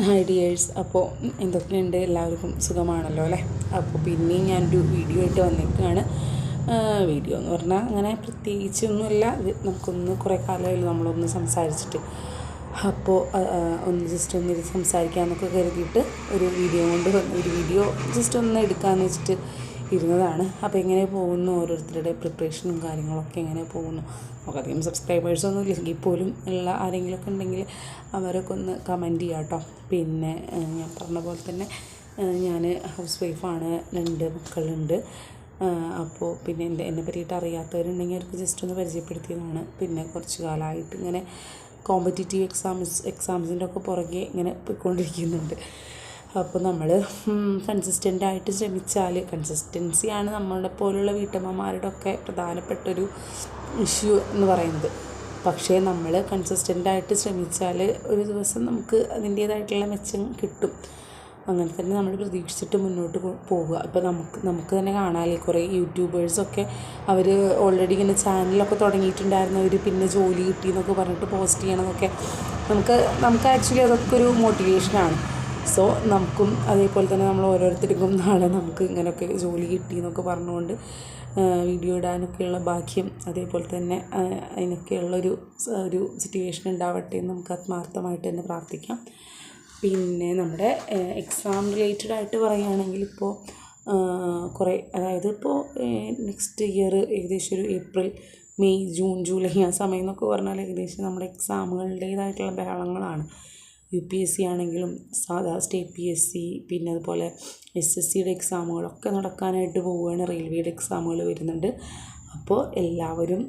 Hi dears. അപ്പോൾ എന്തൊക്കെയുണ്ട്, എല്ലാവർക്കും സുഖമാണല്ലോ അല്ലേ? അപ്പോൾ പിന്നെയും ഞാനൊരു വീഡിയോ ആയിട്ട് വന്നിട്ടാണ്. വീഡിയോ എന്ന് പറഞ്ഞാൽ അങ്ങനെ പ്രത്യേകിച്ചൊന്നുമില്ല. നമുക്കൊന്ന് കുറേ കാലമായല്ലോ നമ്മളൊന്ന് സംസാരിച്ചിട്ട്. അപ്പോൾ ഒന്ന് ജസ്റ്റ് ഒന്ന് സംസാരിക്കാമെന്നൊക്കെ കരുതിയിട്ട് ഒരു വീഡിയോ ജസ്റ്റ് ഒന്ന് എടുക്കാമെന്ന് വെച്ചിട്ട് ഇരുന്നതാണ്. അപ്പോൾ എങ്ങനെ പോകുന്നു, ഓരോരുത്തരുടെ പ്രിപ്പറേഷനും കാര്യങ്ങളൊക്കെ എങ്ങനെ പോകുന്നു? നമുക്കധികം സബ്സ്ക്രൈബേഴ്സൊന്നും ഇല്ലെങ്കിൽ പോലും ഉള്ള ആരെങ്കിലുമൊക്കെ ഉണ്ടെങ്കിൽ അവരൊക്കെ ഒന്ന് കമൻറ്റ് ചെയ്യാം കേട്ടോ. പിന്നെ ഞാൻ പറഞ്ഞ പോലെ തന്നെ ഞാൻ ഹൗസ് വൈഫാണ്, 2 മക്കളുണ്ട്. അപ്പോൾ പിന്നെ എന്നെ പറ്റിയിട്ട് അറിയാത്തവരുണ്ടെങ്കിൽ അവർക്ക് ജസ്റ്റ് ഒന്ന് പരിചയപ്പെടുത്തിയതാണ്. പിന്നെ കുറച്ച് കാലമായിട്ട് ഇങ്ങനെ കോമ്പറ്റേറ്റീവ് എക്സാംസിൻ്റെ ഒക്കെ പുറകെ ഇങ്ങനെ പോയിക്കൊണ്ടിരിക്കുന്നുണ്ട്. അപ്പോൾ നമ്മൾ കൺസിസ്റ്റൻ്റായിട്ട് ശ്രമിച്ചാൽ, കൺസിസ്റ്റൻസിയാണ് നമ്മളെ പോലുള്ള വീട്ടമ്മമാരുടെ ഒക്കെ പ്രധാനപ്പെട്ടൊരു ഇഷ്യൂ എന്ന് പറയുന്നത്. പക്ഷേ നമ്മൾ കൺസിസ്റ്റൻ്റായിട്ട് ശ്രമിച്ചാൽ ഒരു ദിവസം നമുക്ക് അതിൻ്റേതായിട്ടുള്ള മെച്ചം കിട്ടും. അങ്ങനെ തന്നെ നമ്മൾ പ്രതീക്ഷിച്ചിട്ട് മുന്നോട്ട് പോവുക. ഇപ്പോൾ നമുക്ക് തന്നെ കാണാമല്ലേ, കുറേ യൂട്യൂബേഴ്സൊക്കെ അവർ ഓൾറെഡി ഇങ്ങനെ ചാനലൊക്കെ തുടങ്ങിയിട്ടുണ്ടായിരുന്നവർ പിന്നെ ജോലി കിട്ടി എന്നൊക്കെ പറഞ്ഞിട്ട് പോസ്റ്റ് ചെയ്യണമെന്നൊക്കെ നമുക്ക് ആക്ച്വലി അതൊക്കെ ഒരു മോട്ടിവേഷനാണ്. സോ നമുക്കും അതേപോലെ തന്നെ നമ്മൾ ഓരോരുത്തർക്കും നാളെ നമുക്ക് ഇങ്ങനെയൊക്കെ ജോലി കിട്ടി എന്നൊക്കെ പറഞ്ഞുകൊണ്ട് വീഡിയോ ഇടാനൊക്കെയുള്ള ഭാഗ്യം, അതേപോലെ തന്നെ അതിനൊക്കെയുള്ളൊരു സിറ്റുവേഷൻ ഉണ്ടാവട്ടെ എന്ന് നമുക്ക് ആത്മാർത്ഥമായിട്ട് തന്നെ പ്രാർത്ഥിക്കാം. പിന്നെ നമ്മുടെ എക്സാം റിലേറ്റഡ് ആയിട്ട് പറയുകയാണെങ്കിൽ ഇപ്പോൾ അതായത് ഇപ്പോൾ നെക്സ്റ്റ് ഇയർ ഏകദേശം ഒരു ഏപ്രിൽ, മെയ്, ജൂൺ, ജൂലൈ ആ സമയം എന്നൊക്കെ പറഞ്ഞാൽ ഏകദേശം നമ്മുടെ എക്സാമുകളുടേതായിട്ടുള്ള ബഹളങ്ങളാണ്. UPSC ആണെങ്കിലും സാധാ സ്റ്റേറ്റ് PSC, പിന്നെ അതുപോലെ SSCയുടെ എക്സാമുകളൊക്കെ നടക്കാനായിട്ട് പോവുകയാണ്. റെയിൽവേയുടെ എക്സാമുകൾ വരുന്നുണ്ട്. അപ്പോൾ എല്ലാവരും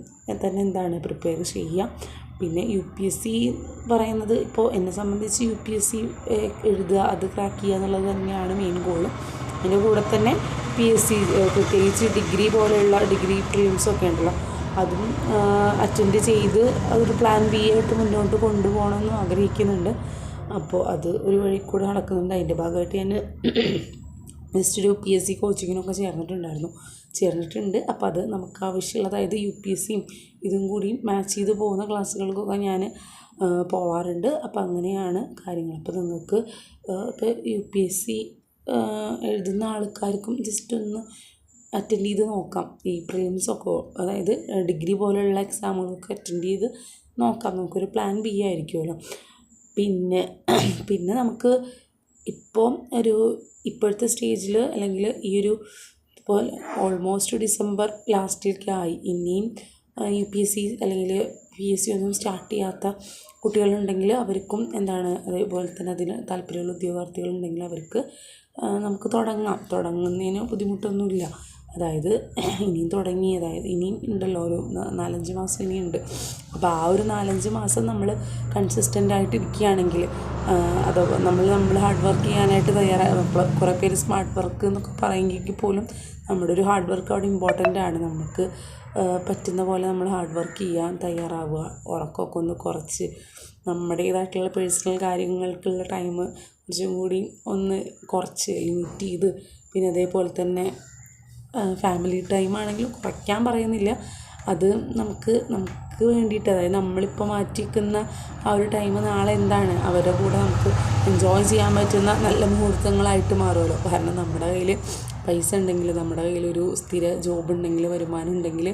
തന്നെ പ്രിപ്പയർ ചെയ്യുക. പിന്നെ UPSC പറയുന്നത്, ഇപ്പോൾ എന്നെ സംബന്ധിച്ച് UPSC എഴുതുക, അത് ക്രാക്ക് ചെയ്യുക എന്നുള്ളത് തന്നെയാണ് മെയിൻ ഗോള്. അതിൻ്റെ കൂടെ തന്നെ PSC, പ്രത്യേകിച്ച് ഡിഗ്രി പോലെയുള്ള ഡിഗ്രി പ്രിലിംസൊക്കെ ഉണ്ടല്ലോ, അതും അറ്റൻഡ് ചെയ്ത് അതൊരു പ്ലാൻ B ആയിട്ട് മുന്നോട്ട് കൊണ്ടുപോകണമെന്നും ആഗ്രഹിക്കുന്നുണ്ട്. അപ്പോൾ അത് ഒരു വഴി കൂടെ നടക്കുന്നുണ്ട്. അതിൻ്റെ ഭാഗമായിട്ട് ഞാൻ ജസ്റ്റ് ഒരു PSC കോച്ചിങ്ങിനൊക്കെ ചേർന്നിട്ടുണ്ട്. അപ്പോൾ അത് നമുക്ക് ആവശ്യമുള്ള, അതായത് UPSCയും ഇതും കൂടി മാച്ച് ചെയ്ത് പോകുന്ന ക്ലാസ്സുകൾക്കൊക്കെ ഞാൻ പോവാറുണ്ട്. അപ്പോൾ അങ്ങനെയാണ് കാര്യങ്ങൾ. അപ്പോൾ നിങ്ങൾക്ക് ഇപ്പോൾ UPSC എഴുതുന്ന ആൾക്കാർക്കും ജസ്റ്റ് ഒന്ന് അറ്റൻഡ് ചെയ്ത് നോക്കാം. ഈ പ്രിലിംസൊക്കെ, അതായത് ഡിഗ്രി പോലെയുള്ള എക്സാമുകളൊക്കെ അറ്റൻഡ് ചെയ്ത് നോക്കാം. നമുക്കൊരു പ്ലാൻ B ആയിരിക്കുമല്ലോ. പിന്നെ നമുക്ക് ഇപ്പോഴത്തെ സ്റ്റേജിൽ, അല്ലെങ്കിൽ ഇപ്പോൾ ഓൾമോസ്റ്റ് ഡിസംബർ ലാസ്റ്റിലേക്ക് ആയി. ഇനിയും UPSC അല്ലെങ്കിൽ PSC ഒന്നും സ്റ്റാർട്ട് ചെയ്യാത്ത കുട്ടികളുണ്ടെങ്കിൽ അവർക്കും അതേപോലെ തന്നെ അതിന് താല്പര്യമുള്ള ഉദ്യോഗാർത്ഥികളുണ്ടെങ്കിൽ അവർക്ക് നമുക്ക് തുടങ്ങുന്നതിന് ബുദ്ധിമുട്ടൊന്നുമില്ല. അതായത് ഇനിയും ഉണ്ടല്ലോ, ഒരു 4-5 മാസം ഇനിയുണ്ട്. അപ്പോൾ ആ ഒരു 4-5 മാസം നമ്മൾ കൺസിസ്റ്റൻ്റായിട്ട് ഇരിക്കുകയാണെങ്കിൽ, അതോ നമ്മൾ ഹാർഡ് വർക്ക് ചെയ്യാനായിട്ട് കുറേ പേര് സ്മാർട്ട് വർക്ക് എന്നൊക്കെ പറയുമെങ്കിൽ പോലും നമ്മുടെ ഒരു ഹാർഡ് വർക്ക് അവിടെ ഇമ്പോർട്ടൻ്റ് ആണ്. നമുക്ക് പറ്റുന്ന പോലെ നമ്മൾ ഹാർഡ് വർക്ക് ചെയ്യാൻ തയ്യാറാവുക. ഉറക്കമൊക്കെ ഒന്ന് കുറച്ച് നമ്മുടേതായിട്ടുള്ള പേഴ്സണൽ കാര്യങ്ങൾക്കുള്ള ടൈം കുറച്ചും കൂടി ഒന്ന് കുറച്ച് ലിമിറ്റ് ചെയ്ത്, പിന്നെ അതേപോലെ തന്നെ ഫാമിലി ടൈം ആണെങ്കിലും കുറയ്ക്കാൻ പറയുന്നില്ല. അത് നമുക്ക് വേണ്ടിയിട്ട്, അതായത് നമ്മളിപ്പോൾ മാറ്റി വയ്ക്കുന്ന ആ ഒരു ടൈം നാളെ അവരുടെ കൂടെ നമുക്ക് എൻജോയ് ചെയ്യാൻ പറ്റുന്ന നല്ല മുഹൂർത്തങ്ങളായിട്ട് മാറുമല്ലോ. കാരണം നമ്മുടെ കയ്യിൽ പൈസ ഉണ്ടെങ്കിൽ, നമ്മുടെ കയ്യിലൊരു സ്ഥിര ജോബ് ഉണ്ടെങ്കിൽ, വരുമാനം ഉണ്ടെങ്കിൽ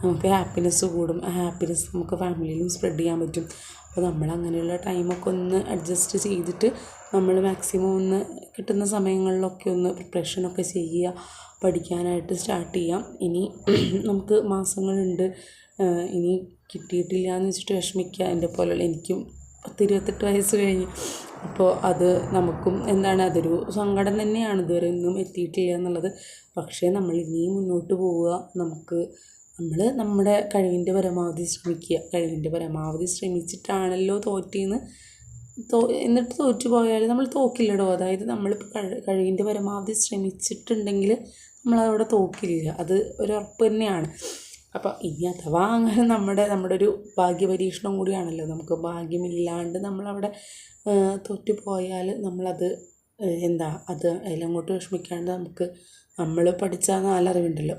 നമുക്ക് ഹാപ്പിനെസ് കൂടും. ആ ഹാപ്പിനെസ് നമുക്ക് ഫാമിലിയിലും സ്പ്രെഡ് ചെയ്യാൻ പറ്റും. അപ്പോൾ നമ്മൾ അങ്ങനെയുള്ള ടൈമൊക്കെ ഒന്ന് അഡ്ജസ്റ്റ് ചെയ്തിട്ട് നമ്മൾ മാക്സിമം ഒന്ന് കിട്ടുന്ന സമയങ്ങളിലൊക്കെ ഒന്ന് പ്രിപ്പറേഷനൊക്കെ ചെയ്യുക, പഠിക്കാനായിട്ട് സ്റ്റാർട്ട് ചെയ്യാം. ഇനി നമുക്ക് മാസങ്ങളുണ്ട്. ഇനി കിട്ടിയിട്ടില്ല എന്ന് വെച്ചിട്ട് വിഷമിക്കുക. എൻ്റെ പോലെയുള്ള എനിക്കും 28 വയസ്സ് കഴിഞ്ഞ്. അപ്പോൾ അത് നമുക്കും അതൊരു സങ്കടം തന്നെയാണ്, ഇതുവരെ ഒന്നും എത്തിയിട്ടില്ല എന്നുള്ളത്. പക്ഷേ നമ്മൾ ഇനിയും മുന്നോട്ട് പോവുക. നമ്മുടെ കഴിവിൻ്റെ പരമാവധി ശ്രമിക്കുക. കഴിവിൻ്റെ പരമാവധി ശ്രമിച്ചിട്ടാണല്ലോ എന്നിട്ട് തോറ്റു പോയാൽ നമ്മൾ തോക്കില്ലടോ. അതായത് നമ്മളിപ്പോൾ കഴിവിൻ്റെ പരമാവധി ശ്രമിച്ചിട്ടുണ്ടെങ്കിൽ നമ്മളവിടെ തോക്കില്ല. അത് ഒരു ഉറപ്പ് തന്നെയാണ്. അപ്പോൾ ഇനി അഥവാ അങ്ങനെ നമ്മുടെ ഒരു ഭാഗ്യപരീക്ഷണം കൂടിയാണല്ലോ. നമുക്ക് ഭാഗ്യമില്ലാണ്ട് നമ്മളവിടെ തോറ്റു പോയാൽ നമ്മളത് അതിലങ്ങോട്ട് വിഷമിക്കാണ്ട് നമ്മൾ പഠിച്ച 4 അറിവുണ്ടല്ലോ,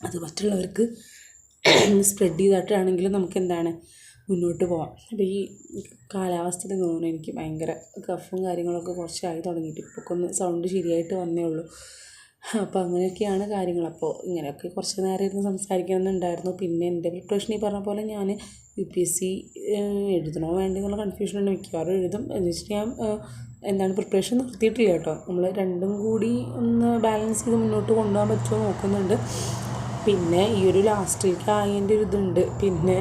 അത് മറ്റുള്ളവർക്ക് സ്പ്രെഡ് ചെയ്തിട്ടാണെങ്കിലും നമുക്ക് മുന്നോട്ട് പോകാം. അപ്പോൾ ഈ കാലാവസ്ഥയിൽ തോന്നുന്നു എനിക്ക് ഭയങ്കര കഫും കാര്യങ്ങളൊക്കെ കുറച്ചായി തുടങ്ങിയിട്ട്. ഇപ്പോൾ ഒന്ന് സൗണ്ട് ശരിയായിട്ട് വന്നേ ഉള്ളൂ. അപ്പോൾ അങ്ങനെയൊക്കെയാണ് കാര്യങ്ങൾ. അപ്പോൾ ഇങ്ങനെയൊക്കെ കുറച്ച് നേരം ഇരുന്ന് സംസാരിക്കണമെന്നുണ്ടായിരുന്നു. പിന്നെ എൻ്റെ പ്രിപ്പറേഷൻ ഈ പറഞ്ഞ പോലെ ഞാൻ UPSC എഴുതണോ വേണ്ടോ എന്നുള്ള കൺഫ്യൂഷനുണ്ട്. മിക്കവാറും എഴുതും എന്ന് വെച്ചിട്ട് ഞാൻ എന്താണ് പ്രിപ്പറേഷൻ നിർത്തിയിട്ടില്ല കേട്ടോ. നമ്മൾ രണ്ടും കൂടി ഒന്ന് ബാലൻസ് ചെയ്ത് മുന്നോട്ട് കൊണ്ടുപോകാൻ പറ്റുമോ നോക്കുന്നുണ്ട്. പിന്നെ ഈ ഒരു ലാസ്റ്റിലേക്ക് ആയതിൻ്റെ ഒരു ഇതുണ്ട്. പിന്നെ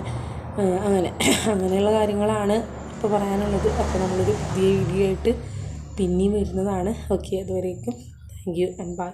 അങ്ങനെയുള്ള കാര്യങ്ങളാണ് ഇപ്പോൾ പറയാനുള്ളത്. അപ്പോൾ നമ്മളൊരു പുതിയ വീഡിയോ ആയിട്ട് പിന്നെയും വരുന്നതാണ്. ഓക്കെ, അതുവരേക്കും താങ്ക് യു ആൻഡ് ബൈ.